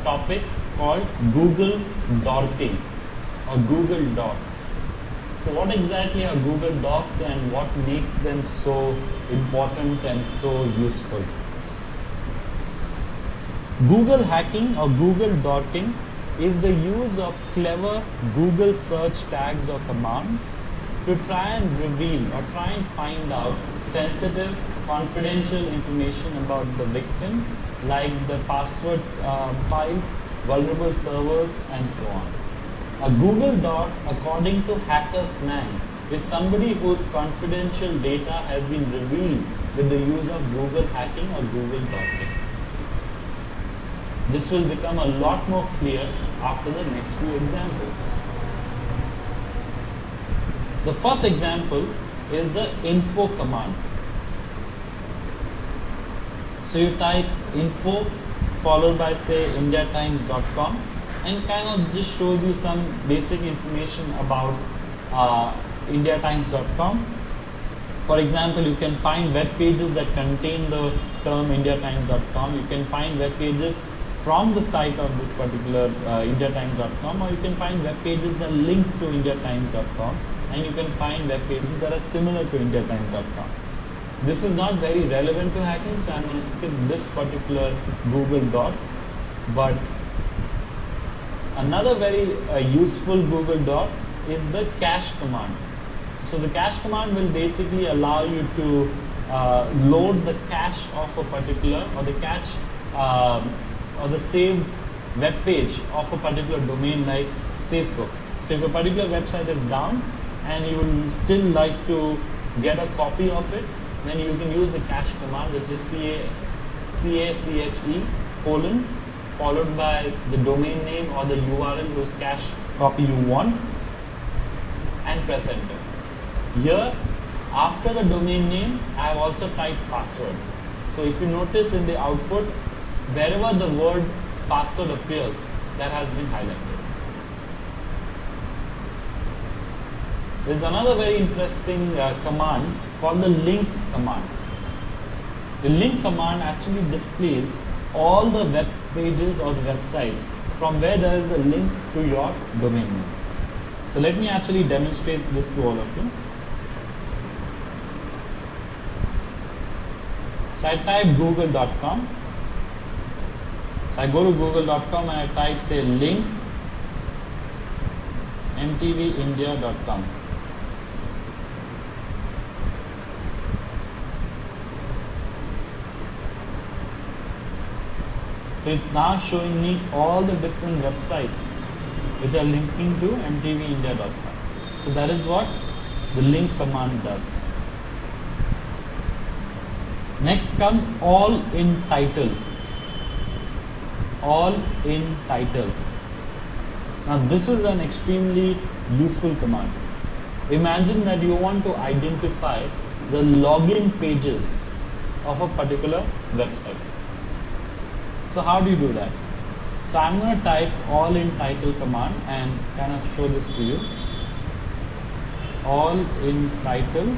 topic called Google Dorking or Google Docs. So what exactly are Google Docs and what makes them so important and so useful? Google hacking or Google Dorking is the use of clever Google search tags or commands to try and reveal or try and find out sensitive, confidential information about the victim, like the password files, vulnerable servers, and so on. A Google Doc, according to hacker slang, is somebody whose confidential data has been revealed with the use of Google hacking or Google Dorking. This will become a lot more clear after the next few examples. The first example is the info command. So you type info followed by say indiatimes.com and kind of just shows you some basic information about indiatimes.com. For example, you can find web pages that contain the term indiatimes.com. You can find web pages from the site of this particular indiatimes.com, or you can find web pages that link to indiatimes.com, and you can find web pages that are similar to indiatimes.com. This is not very relevant to hacking, so I'm going to skip this particular Google Doc. But another very useful Google Doc is the cache command. So the cache command will basically allow you to load the cache of a particular, or the cache or the saved web page of a particular domain like Facebook. So if a particular website is down and you would still like to get a copy of it, then you can use the cache command, which is cache colon followed by the domain name or the URL whose cache copy you want, and press enter. Here, after the domain name, I have also typed password. So if you notice in the output, wherever the word password appears, that has been highlighted. There is another very interesting command called the link command. The link command actually displays all the web pages or the websites from where there is a link to your domain name. So let me actually demonstrate this to all of you. So I type google.com. So I go to google.com and I type say link mtvindia.com. So it's now showing me all the different websites which are linking to mtvindia.com. So that is what the link command does. Next comes all in title. All in title. Now this is an extremely useful command. Imagine that you want to identify the login pages of a particular website. So how do you do that? So I'm going to type all in title command and kind of show this to you. All in title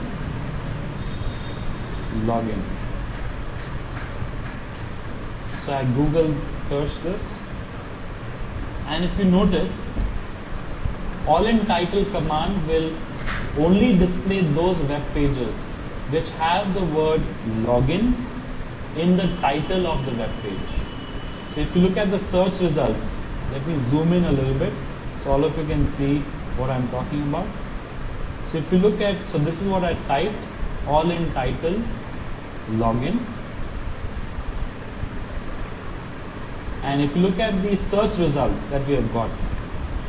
login. So I Google search this, and if you notice, all in title command will only display those web pages which have the word login in the title of the web page. So if you look at the search results, let me zoom in a little bit so all of you can see what I'm talking about. So if you look at, so this is what I typed, all in title login. And if you look at the search results that we have got,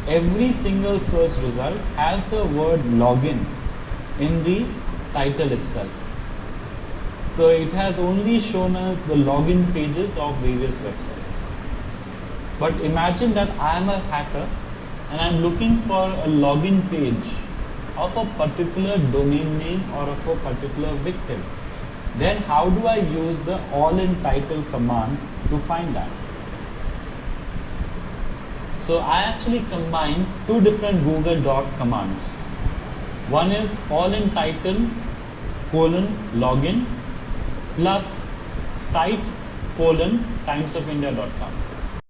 every single search result has the word login in the title itself. So it has only shown us the login pages of various websites. But imagine that I am a hacker and I am looking for a login page of a particular domain name or of a particular victim. Then how do I use the all in title command to find that? So I actually combine two different Google Doc commands. One is all in title login plus site timesofindia.com.